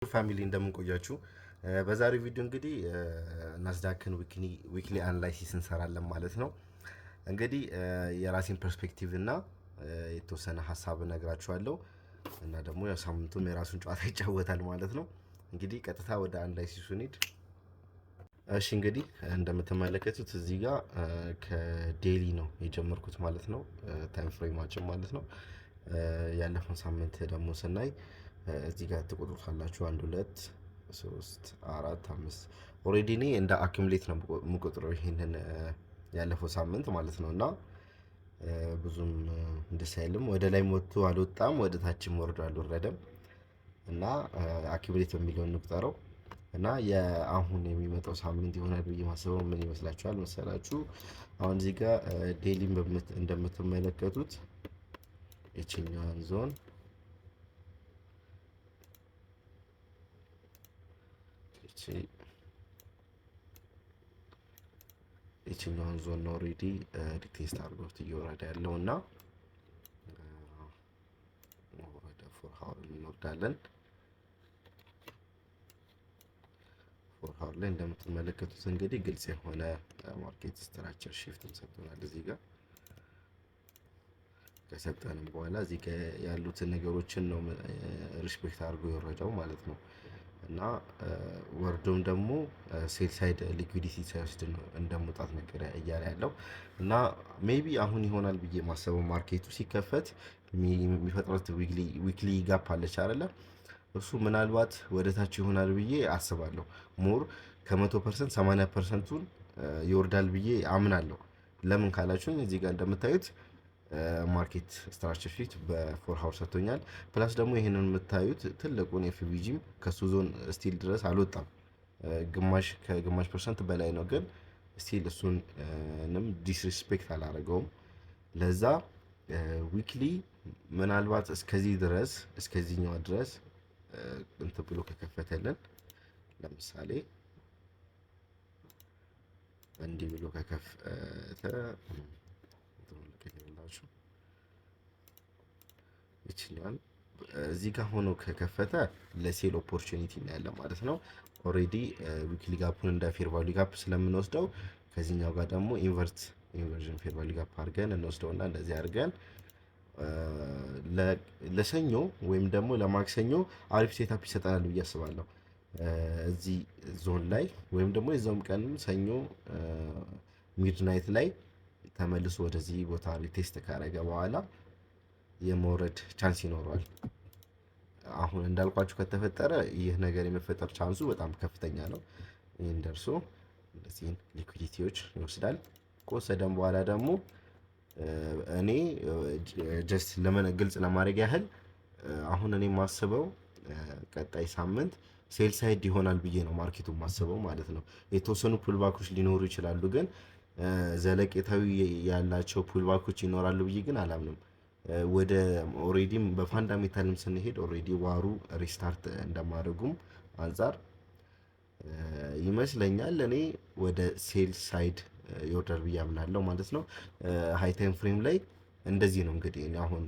ፋሚሊ እንደምን ቆያችሁ? በዛሬው ቪዲዮ እንግዲህ ናስዳክን ዊክሊ አናላይሲስ እንሰራለን ማለት ነው። እንግዲህ የራሴን ፐርስፔክቲቭ እና የተወሰነ ሀሳብ እነግራችኋለሁ እና ደግሞ ያው ሳምንቱም የራሱን ጨዋታ ይጫወታል ማለት ነው። እንግዲህ ቀጥታ ወደ አናላይሲሱ እንሂድ። እሺ እንግዲህ እንደምትመለከቱት እዚህ ጋር ከዴሊ ነው የጀመርኩት ማለት ነው። ታይም ፍሬማችን ማለት ነው። ያለፈውን ሳምንት ደግሞ ስናይ እዚህ ጋር ትቆጥሩታላችሁ 1 2 3 4 5 ኦሬዲ እኔ እንደ አክሙሌት ነው የምቆጥረው ይሄንን ያለፈው ሳምንት ማለት ነው። እና ብዙም ደስ አይልም። ወደ ላይ ወጥቶ አልወጣም፣ ወደ ታችም ወርዶ አልወረደም። እና አክሙሌት በሚለው እንቁጠረው እና የአሁን የሚመጣው ሳምንት ይሆናል ብዬ ማስበው ምን ይመስላችኋል መሰላችሁ? አሁን እዚህ ጋር ዴሊን እንደምትመለከቱት የችኛዋን ዞን የችኛዋን ዞን ነው ኦሬዲ ሪቴስት አድርጎት እየወረደ ያለው እና ወደ 4 ሃወር እንወርዳለን። 4 ሃወር ላይ እንደምትመለከቱት እንግዲህ ግልጽ የሆነ ማርኬት ስትራክቸር ሺፍት ሰጥቶናል። እዚህ ጋር ከሰጠንም በኋላ እዚህ ጋር ያሉትን ነገሮችን ነው ሪስፔክት አድርጎ የወረደው ማለት ነው። እና ወርዶም ደግሞ ሴል ሳይድ ሊኩዊዲቲ ሳይወስድ ነው እንደመውጣት ነገር እያለ ያለው እና ሜቢ አሁን ይሆናል ብዬ ማሰበው ማርኬቱ ሲከፈት የሚፈጥረት ዊክሊ ጋፕ አለች አይደለ? እሱ ምናልባት ወደ ታች ይሆናል ብዬ አስባለሁ። ሞር ከ100% 80%ቱን ይወርዳል ብዬ አምናለሁ። ለምን ካላችሁኝ እዚህ ጋር እንደምታዩት ማርኬት ስትራክቸር ሺት በ4 ሃወር ሰጥቶኛል። ፕላስ ደግሞ ይሄንን የምታዩት ትልቁን ኤፍቢጂም ከሱ ዞን ስቲል ድረስ አልወጣም። ከግማሽ ፐርሰንት በላይ ነው፣ ግን ስቲል እሱንም ዲስሪስፔክት አላደረገውም። ለዛ ዊክሊ ምናልባት እስከዚህኛው ድረስ እንትን ብሎ ከከፈተልን ለምሳሌ እንዲህ ብሎ ከከፈተ ይችላል። እዚህ ጋር ሆኖ ከከፈተ ለሴል ኦፖርቹኒቲ እናያለን ማለት ነው። ኦሬዲ ዊክሊ ጋፑን እንደ ፌር ቫልዩ ጋፕ ስለምንወስደው ከዚህኛው ጋር ደግሞ ኢንቨርዥን ፌር ቫልዩ ጋፕ አድርገን እንወስደውና እንደዚህ አድርገን ለሰኞ ወይም ደግሞ ለማክሰኞ አሪፍ ሴታፕ ይሰጠናል ብዬ አስባለሁ። እዚህ ዞን ላይ ወይም ደግሞ የዛውም ቀንም ሰኞ ሚድናይት ላይ ተመልሶ ወደዚህ ቦታ ሪቴስት ካረገ በኋላ የመውረድ ቻንስ ይኖረዋል። አሁን እንዳልኳችሁ ከተፈጠረ ይህ ነገር የመፈጠር ቻንሱ በጣም ከፍተኛ ነው። ይህን ደርሶ እነዚህን ሊኩዊዲቲዎች ይወስዳል። ከወሰደን በኋላ ደግሞ እኔ ጀስት ግልጽ ለማድረግ ያህል አሁን እኔ የማስበው ቀጣይ ሳምንት ሴል ሳይድ ይሆናል ብዬ ነው ማርኬቱን ማስበው ማለት ነው። የተወሰኑ ፑልባኮች ሊኖሩ ይችላሉ፣ ግን ዘለቄታዊ ያላቸው ፑልባኮች ይኖራሉ ብዬ ግን አላምንም። ወደ ኦሬዲም በፋንዳሜንታልም ስንሄድ ኦሬዲ ዋሩ ሪስታርት እንደማድረጉም አንጻር ይመስለኛል እኔ ወደ ሴል ሳይድ ይወርዳል ብዬ አምናለሁ ማለት ነው። ሃይ ታይም ፍሬም ላይ እንደዚህ ነው እንግዲህ እኔ አሁን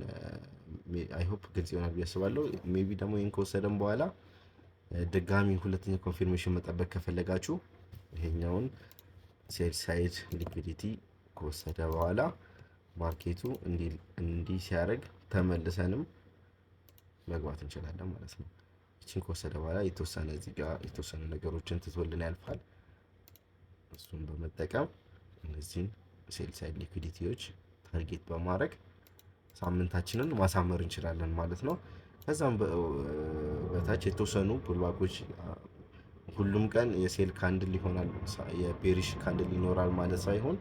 አይ ሆፕ ግልጽ ይሆናል ብዬ አስባለሁ። ሜቢ ደግሞ ይሄን ከወሰደን በኋላ ድጋሚ ሁለተኛ ኮንፊርሜሽን መጠበቅ ከፈለጋችሁ ይሄኛውን ሴል ሳይድ ሊኩዊዲቲ ከወሰደ በኋላ ማርኬቱ እንዲህ ሲያደርግ ተመልሰንም መግባት እንችላለን ማለት ነው። እቺን ከወሰደ በኋላ የተወሰነ እዚህ ጋር የተወሰነ ነገሮችን ትቶልን ያልፋል። እሱን በመጠቀም እነዚህን ሴል ሳይድ ሊኩዊዲቲዎች ታርጌት በማድረግ ሳምንታችንን ማሳመር እንችላለን ማለት ነው። ከዛም በታች የተወሰኑ ፑልባኮች ሁሉም ቀን የሴል ካንድል ይሆናል የቤሪሽ ካንድል ይኖራል ማለት ሳይሆን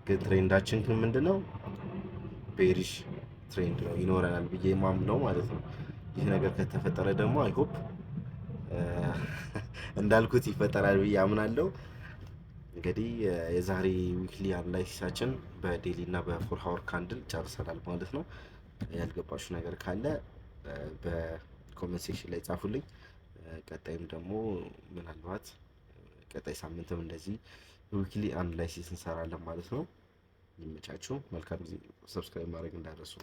ግን ትሬንዳችን ግን ምንድነው ቤሪሽ ትሬንድ ነው ይኖረናል ብዬ ማምነው ማለት ነው። ይህ ነገር ከተፈጠረ ደግሞ አይ ሆፕ እንዳልኩት ይፈጠራል ብዬ አምናለሁ። እንግዲህ የዛሬ ዊክሊ አናላይሲሳችን በዴሊ እና በ4 ሃወር ካንድል ጨርሰናል ማለት ነው። ያልገባችሁ ነገር ካለ በኮሜንት ሴክሽን ላይ ጻፉልኝ። ቀጣይም ደግሞ ምናልባት ቀጣይ ሳምንትም እንደዚህ ዊክሊ አናላይሲስ እንሰራለን ማለት ነው። ይመቻችሁ። መልካም ጊዜ። ሰብስክራይብ ማድረግ እንዳትረሱ።